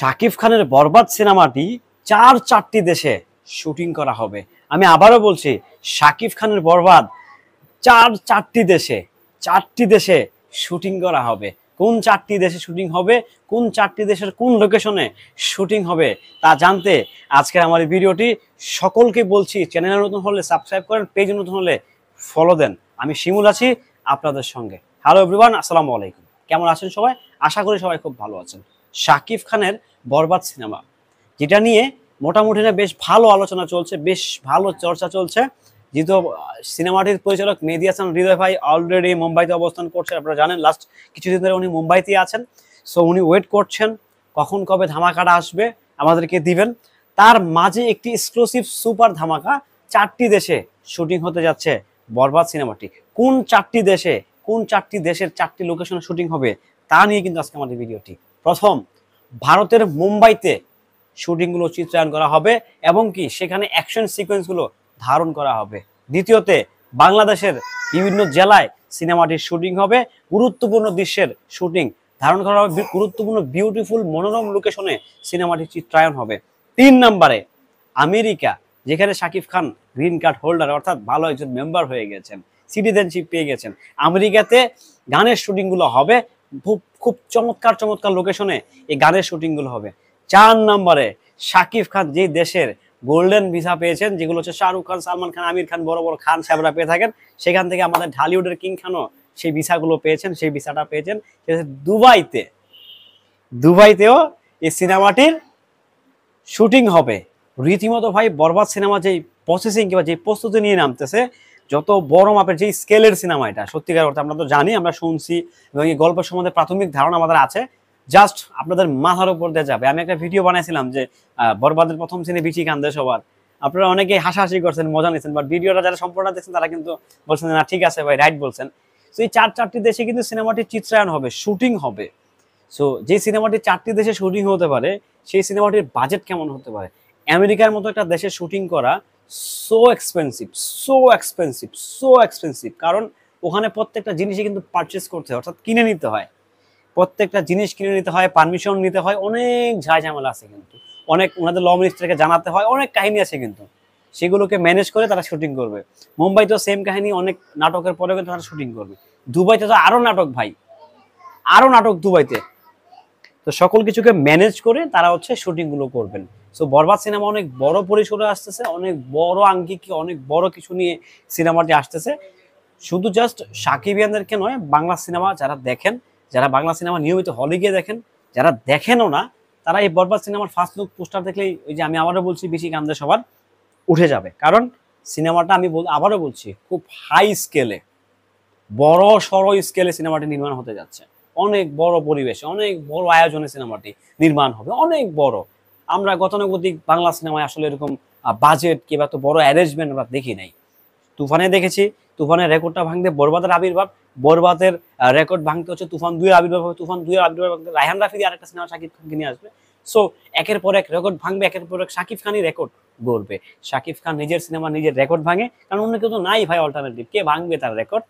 শাকিব খানের বরবাদ সিনেমাটি চারটি দেশে শুটিং করা হবে। আমি আবারও বলছি, শাকিব খানের বরবাদ চারটি দেশে শুটিং করা হবে। কোন চারটি দেশে শুটিং হবে, কোন চারটি দেশের কোন লোকেশনে শুটিং হবে তা জানতে আজকের আমার এই ভিডিওটি। সকলকে বলছি, চ্যানেলে নতুন হলে সাবস্ক্রাইব করেন, পেজে নতুন হলে ফলো দেন। আমি শিমুল আছি আপনাদের সঙ্গে। হ্যালো এভরিওয়ান, আসসালামু আলাইকুম। কেমন আছেন সবাই? আশা করি সবাই খুব ভালো আছেন। শাকিব খানের বরবাদ সিনেমা, যেটা নিয়ে মোটামুটি বেশ ভালো আলোচনা চলছে, বেশ ভালো চর্চা চলছে। যেহেতু সিনেমাটির পরিচালক মেহেদী হাসান হৃদয় ভাই অলরেডি মুম্বাইতে অবস্থান করছেন, আপনারা জানেন লাস্ট কিছুদিন ধরে উনি মুম্বাইতেই আছেন। সো উনি ওয়েট করছেন কখন কবে ধামাকাটা আসবে, আমাদেরকে দিবেন। তার মাঝে একটি এক্সক্লুসিভ সুপার ধামাকা, চারটি দেশে শুটিং হতে যাচ্ছে বরবাদ সিনেমাটি। কোন চারটি দেশের চারটি লোকেশনে শুটিং হবে তা নিয়ে কিন্তু আজকে আমাদের ভিডিওটি। প্রথম, ভারতের মুম্বাইতে শুটিংগুলো চিত্রায়ন করা হবে এবং কি সেখানে অ্যাকশন সিকোয়েন্সগুলো ধারণ করা হবে। দ্বিতীয়তে, বাংলাদেশের বিভিন্ন জেলায় সিনেমাটির শুটিং হবে, গুরুত্বপূর্ণ দৃশ্যের শুটিং ধারণ করা হবে, গুরুত্বপূর্ণ বিউটিফুল মনোরম লোকেশনে সিনেমাটির চিত্রায়ন হবে। 3 নম্বরে, আমেরিকা, যেখানে Shakib Khan green card holder অর্থাৎ ভালো একজন মেম্বার হয়ে গেছেন, সিটিজেনশিপ পেয়ে গেছেন, আমেরিকাতে গানের শুটিংগুলো হবে। খুব চমৎকার লোকেশনে এই গানের শুটিংগুলো হবে। 4 নম্বরে, শাকিব খান যে দেশের গোল্ডেন ভিসা পেয়েছেন, যেগুলো হচ্ছে শাহরুখ খান, সালমান খান, আমির খান, বড় বড় খান সাহেবরা পেয়ে থাকেন, সেখান থেকে আমাদের ঢালিউডের কিং খানও সেই ভিসাগুলো পেয়েছেন, সেই ভিসাটা পেয়েছেন দুবাইতেও এই সিনেমাটির শুটিং হবে। রীতিমতো ভাই বরবাদ সিনেমা যেই প্রসেসিং কিংবা যে প্রস্তুতি নিয়ে নামতেছে, যত বড় মাপের যে স্কেলের সিনেমা এটা, সত্যিকার অর্থে আমরা তো জানি, আমরা শুনছি এবং এই গল্পের সম্বন্ধে প্রাথমিক ধারণা আমাদের আছে, জাস্ট আপনাদের মাথার উপর দিয়ে যাবে। আমি একটা ভিডিও বানাইছিলাম যে বরবাদের প্রথম সিনে বিচি কান্দে সবার, আপনারা অনেকেই হাসাহাসি করছেন, মজা নিয়েছেন, বাট ভিডিওটা যারা সম্পূর্ণ দেখছেন তারা কিন্তু বলছেন না ঠিক আছে ভাই, রাইট বলছেন। তো এই চারটি দেশে কিন্তু সিনেমাটির চিত্রায়ন হবে, শুটিং হবে। সো যে সিনেমাটি 4টি দেশে শুটিং হতে পারে, সেই সিনেমাটির বাজেট কেমন হতে পারে? আমেরিকার মতো একটা দেশে শুটিং করা সো এক্সপেন্সিভ, কারণ ওখানে প্রত্যেকটা জিনিসই কিন্তু পারচেস করতে হয়, অর্থাৎ কিনে নিতে হয়। প্রত্যেকটা জিনিস কিনে নিতে হয়, পারমিশন নিতে হয়, অনেক ঝামেলা আছে কিন্তু, অনেক ওনাদের ল মিনিস্টারকে জানাতে হয়, অনেক কাহিনী আছে কিন্তু, সেগুলোকে ম্যানেজ করে তারা শুটিং করবে। মুম্বাইতেও সেম কাহিনী, অনেক নাটকের পরে কিন্তু তারা শুটিং করবে। দুবাইতে তো আরো নাটক ভাই, আরো নাটক দুবাইতে। তো সকল কিছুকে ম্যানেজ করে তারা হচ্ছে শুটিং গুলো করবেন। সো বরবাদ সিনেমা অনেক বড় পরিসরে আসতেছে, অনেক বড় আঙ্গিকে, অনেক বড় কিছু নিয়ে সিনেমাটি আসতেছে। শুধু জাস্ট সাকিবিয়ানদেরকে নয়, বাংলা সিনেমা যারা দেখেন, যারা বাংলা সিনেমা নিয়মিত হলে গিয়ে দেখেন, যারা দেখেনও না, তারা এই বরবাদ সিনেমার ফার্স্ট লুক পোস্টার দেখলেই, ওই যে আমি আবারও বলছি, বেশি কান্দে সবার উঠে যাবে। কারণ সিনেমাটা আমি আবারও বলছি, খুব হাই স্কেলে, বড় সড়ো স্কেলে সিনেমাটি নির্মাণ হতে যাচ্ছে। অনেক বড় পরিবেশে, অনেক বড় আয়োজনে সিনেমাটি নির্মাণ হবে, অনেক বড়। আমরা গতানুগতিক বাংলা সিনেমায় আসলে এরকম বাজেট কিংবা তো বড় অ্যারেঞ্জমেন্ট আমরা দেখি নাই। তুফানে দেখেছি, তুফানের রেকর্ডটা ভাঙতে বরবাদের আবির্ভাব, বরবাদের রেকর্ড ভাঙতে হচ্ছে তুফান 2 এর আবির্ভাব হবে, তুফান 2 এর আবির্ভাব ভাঙতে রায়হান রাফি আরেকটা সিনেমা শাকিব খানকে নিয়ে আসবে। সো একের পর এক রেকর্ড ভাঙবে, একের পর এক শাকিব খানই রেকর্ড গড়বে। শাকিব খান নিজের সিনেমা নিজের রেকর্ড ভাঙে, কারণ অন্য কেউ তো নাই ভাই অল্টারনেটিভ। কে ভাঙবে তার রেকর্ড?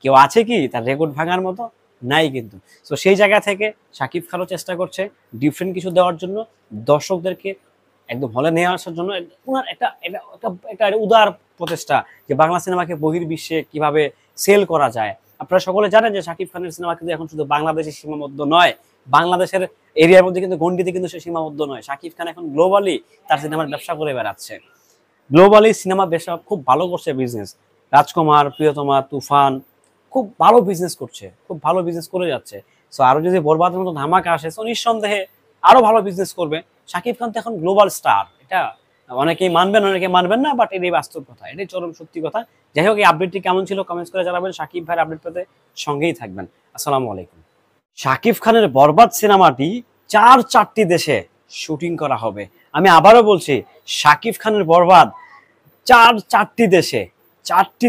কেউ আছে কি তার রেকর্ড ভাঙার মতো? নাই কিন্তু। সো সেই জায়গা থেকে শাকিব খানও চেষ্টা করছে ডিফারেন্ট কিছু দেওয়ার জন্য, দর্শকদেরকে একদম হলে নিয়ে আসার জন্য। ওনার একটা উদার প্রচেষ্টা যে বাংলা সিনেমাকে বহির্বিশ্বে কিভাবে সেল করা যায়। আপনারা সকলে জানেন যে শাকিব খানের সিনেমা কিন্তু এখন শুধু বাংলাদেশে সীমাবদ্ধ নয়, বাংলাদেশের এরিয়ার মধ্যে কিন্তু গণ্ডিতে কিন্তু সে সীমাবদ্ধ নয়। শাকিব খান এখন গ্লোবালি তার সিনেমার ব্যবসা করে বেড়াচ্ছে, গ্লোবালি সিনেমা ব্যবসা খুব ভালো করছে বিজনেস। রাজকুমার, প্রিয়তমা, তুফান খুব ভালো বিজনেস করছে, খুব ভালো বিজনেস করে যাচ্ছে। সো আরো যদি বরবাদের মতো ধামাকা আসে, তো নিঃসন্দেহে আরো ভালো বিজনেস করবে। শাকিব খান তো এখন গ্লোবাল স্টার, এটা অনেকেই মানবেন, অনেকে মানবেন না, বাট এটাই বাস্তব কথা, এটাই চরম সত্যি কথা। যাই হোক, এই আপডেটটি কেমন ছিল কমেন্টস করে জানাবেন। শাকিব ভাইয়ের আপডেট পেতে সঙ্গেই থাকবেন। আসসালামু আলাইকুম। শাকিব খানের বরবাদ সিনেমাটি চারটি দেশে শুটিং করা হবে। আমি আবারও বলছি, শাকিব খানের বরবাদ চারটি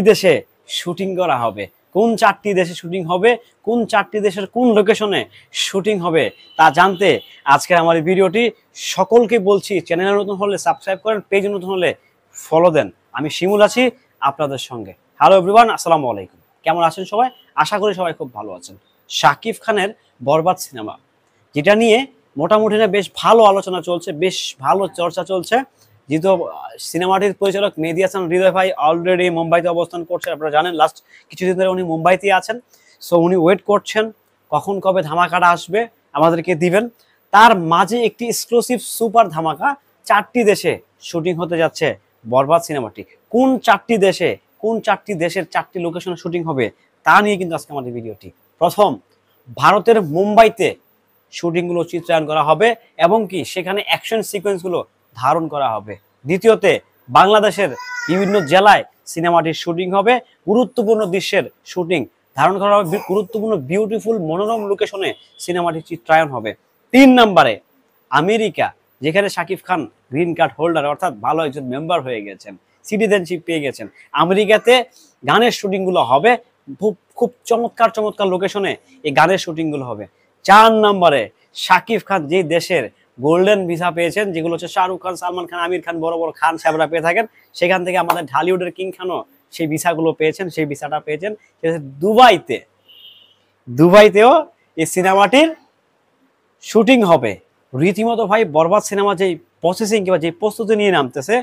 দেশে শুটিং করা হবে। কোন চারটি দেশে শুটিং হবে, কোন চারটি দেশের কোন লোকেশনে শুটিং হবে তা জানতে আজকের আমার এই ভিডিওটি। সকলকে বলছি, চ্যানেলে নতুন হলে সাবস্ক্রাইব করেন, পেজে নতুন হলে ফলো দেন। আমি শিমুল আছি আপনাদের সঙ্গে। হ্যালো এভরিওয়ান, আসসালামু আলাইকুম। কেমন আছেন সবাই? আশা করি সবাই খুব ভালো আছেন। শাকিব খানের বরবাদ সিনেমা, যেটা নিয়ে মোটামুটি না বেশ ভালো আলোচনা চলছে, বেশ ভালো চর্চা চলছে। যেহেতু সিনেমাটির পরিচালক মেহেদী হাসান হৃদয় ভাই অলরেডি মুম্বাইতে অবস্থান করছেন, আপনারা জানেন লাস্ট কিছুদিন ধরে উনি মুম্বাইতেই আছেন। সো উনি ওয়েট করছেন কখন কবে ধামাকাটা আসবে আমাদেরকে দিবেন। তার মাঝে একটি এক্সক্লুসিভ সুপার ধামাকা, 4টি দেশে শুটিং হতে যাচ্ছে বরবাদ সিনেমাটি। কোন 4টি দেশে, কোন 4টি দেশের 4টি লোকেশনে শুটিং হবে তা নিয়ে কিন্তু আজকে আমাদের ভিডিওটি। প্রথম, ভারতের মুম্বাইতে শুটিংগুলো চিত্রায়ন করা হবে এবং কি সেখানে অ্যাকশন সিকোয়েন্সগুলো ধারণ করা হবে। দ্বিতীয়তে, বাংলাদেশের বিভিন্ন জেলায় সিনেমাটির শুটিং হবে, গুরুত্বপূর্ণ দৃশ্যের শুটিং ধারণ করা হবে, গুরুত্বপূর্ণ বিউটিফুল মনোরম লোকেশনে সিনেমাটির চিত্রায়ন হবে। 3 নম্বরে, আমেরিকা, যেখানে Shakib Khan green card holder অর্থাৎ ভালো একজন মেম্বার হয়ে গেছেন, সিটিজেনশিপ পেয়ে গেছেন, আমেরিকাতে গানের শুটিংগুলো হবে, খুব খুব চমৎকার চমৎকার লোকেশনে এই গানের শুটিংগুলো হবে। 4 নম্বরে, শাকিব খান যে দেশের গোল্ডেন ভিসা পেয়েছেন, যেগুলো হচ্ছে শাহরুখ খান, সালমান খান, আমির খান, বড় বড় খান সাহেবরা পেয়ে থাকেন, সেখান থেকে আমাদের ঢালিউডের কিং খানও সেই ভিসাগুলো পেয়েছেন, সেই ভিসাটা পেয়েছেন দুবাইতে। দুবাইতেও এই সিনেমাটির শুটিং হবে। রীতিমতো ভাই বরবাদ সিনেমা যেই প্রসেসিং কিংবা যে প্রস্তুতি নিয়ে নামতেছে,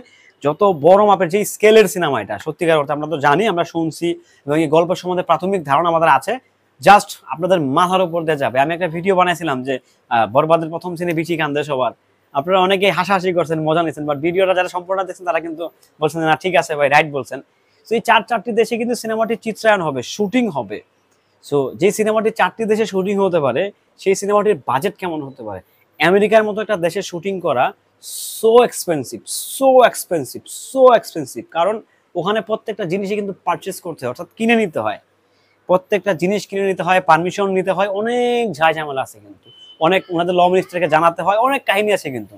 যত বড় মাপের যে স্কেলের সিনেমা এটা, সত্যিকার অর্থে আমরা তো জানি, আমরা শুনছি এবং এই গল্পের সম্বন্ধে প্রাথমিক ধারণা আমাদের আছে, জাস্ট আপনাদের মাথার উপর দিয়ে যাবে। আমি একটা ভিডিও বানাইছিলাম যে বরবাদের প্রথম সিনে বিচি কান্দে সবার, আপনারা অনেকে হাসাহাসি করছেন, মজা নিচ্ছেন, বাট ভিডিওটা যারা সম্পূর্ণ দেখছেন তারা কিন্তু বলছেন না ঠিক আছে ভাই, রাইট বলছেন। তো এই 4টি দেশে কিন্তু সিনেমাটির চিত্রায়ন হবে, শুটিং হবে। সো যে সিনেমাটি 4টি দেশে শুটিং হতে পারে, সেই সিনেমাটির বাজেট কেমন হতে পারে? আমেরিকার মতো একটা দেশে শুটিং করা so expensive, so expensive, so expensive, কারণ ওখানে প্রত্যেকটা জিনিসই কিন্তু পারচেস করতে হয়, অর্থাৎ কিনে নিতে হয়। প্রত্যেকটা জিনিস কিনে নিতে হয়, পারমিশন নিতে হয়, অনেক ঝামেলা আছে কিন্তু, অনেক ওনাদের ল মিনিস্টারকে জানাতে হয়, অনেক কাহিনী আছে কিন্তু,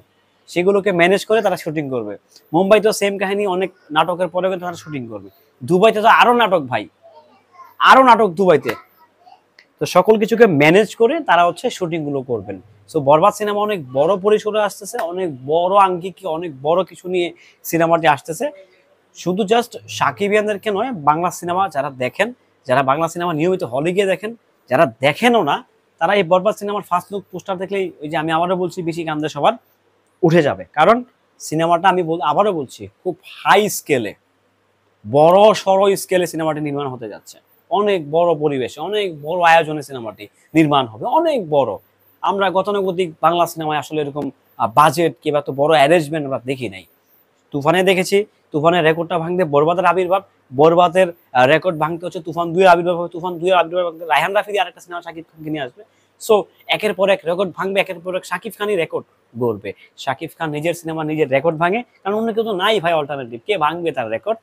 সেগুলোকে ম্যানেজ করে তারা শুটিং করবে। মুম্বাইতেও সেম কাহিনী, অনেক নাটকের পরে কিন্তু তারা শুটিং করবে। দুবাইতে তো আরো নাটক ভাই, আরো নাটক দুবাইতে। তো সকল কিছুকে ম্যানেজ করে তারা হচ্ছে শুটিং গুলো করবেন। সো বরবাদ সিনেমা অনেক বড় পরিসরে আসতেছে, অনেক বড় আঙ্গিকে, অনেক বড় কিছু নিয়ে সিনেমাটি আসতেছে। শুধু জাস্ট সাকিবিয়ানদেরকে নয়, বাংলা সিনেমা যারা দেখেন, যারা বাংলা সিনেমা নিয়মিত হলে গিয়ে দেখেন, যারা দেখেনও না, তারা এই বরবাদ সিনেমার ফার্স্ট লুক পোস্টার দেখলেই, ওই যে আমি আবারও বলছি, বেশি কান্দে সবার উঠে যাবে। কারণ সিনেমাটা আমি আবারও বলছি, খুব হাই স্কেলে, বড় সড়ো স্কেলে সিনেমাটি নির্মাণ হতে যাচ্ছে। অনেক বড় পরিবেশে, অনেক বড় আয়োজনে সিনেমাটি নির্মাণ হবে, অনেক বড়। আমরা গতানুগতিক বাংলা সিনেমায় আসলে এরকম বাজেট কিংবা তো বড় অ্যারেঞ্জমেন্ট আমরা দেখি নাই। তুফানে দেখেছি, তুফানের রেকর্ডটা ভাঙতে বরবাদের আবির্ভাব, বরবাদের রেকর্ড ভাঙতে হচ্ছে তুফান 2 এর আবির্ভাব হবে, তুফান 2 এর আবির্ভাব রায়হান রাফি আরেকটা সিনেমা শাকিব খানকে নিয়ে আসবে। সো একের পর এক রেকর্ড ভাঙবে, একের পর এক শাকিব খানই রেকর্ড গড়বে। শাকিব খান নিজের সিনেমা নিজের রেকর্ড ভাঙে, কারণ অন্য কেউ তো নাই ভাই অল্টারনেটিভ, কে ভাঙবে তার রেকর্ড?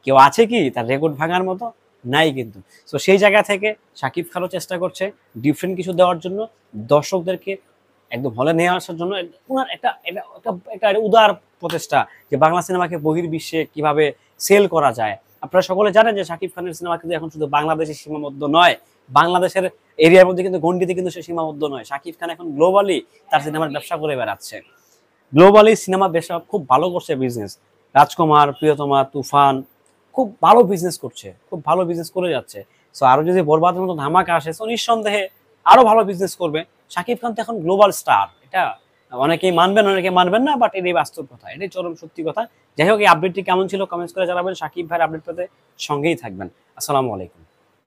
কেউ আছে কি তার রেকর্ড ভাঙার মতো? নাই কিন্তু। তো সেই জায়গা থেকে শাকিব খানও চেষ্টা করছে ডিফারেন্ট কিছু দেওয়ার জন্য, দর্শকদেরকে একদম হলে নিয়ে আসার জন্য। ওনার একটা উদার প্রচেষ্টা যে বাংলা সিনেমাকে বহির্বিশ্বে কিভাবে সেল করা যায়। আপনারা সকলে জানেন যে শাকিব খানের সিনেমা কিন্তু এখন শুধু বাংলাদেশে সীমাবদ্ধ নয়, বাংলাদেশের এরিয়ার মধ্যে কিন্তু গণ্ডিতে কিন্তু সে সীমাবদ্ধ নয়। শাকিব খান এখন গ্লোবালি তার সিনেমার ব্যবসা করে বেড়াচ্ছে, গ্লোবালি সিনেমা ব্যবসা খুব ভালো করছে বিজনেস। রাজকুমার, প্রিয়তমা, তুফান খুব ভালো বিজনেস করছে, খুব ভালো বিজনেস করে যাচ্ছে। সো আরো যদি বরবাদের মতো ধামাকা আসে, তো নিঃসন্দেহে আরো ভালো বিজনেস করবে। শাকিব খান তো এখন গ্লোবাল স্টার, এটা অনেকেই মানবেন, অনেকে মানবেন না, বাট এটাই বাস্তব কথা, এটাই চরম সত্যি কথা। যাই হোক, এই আপডেটটি কেমন ছিল কমেন্টস করে জানাবেন। শাকিব ভাইয়ের আপডেট পেতে সঙ্গেই থাকবেন। আসসালামু আলাইকুম।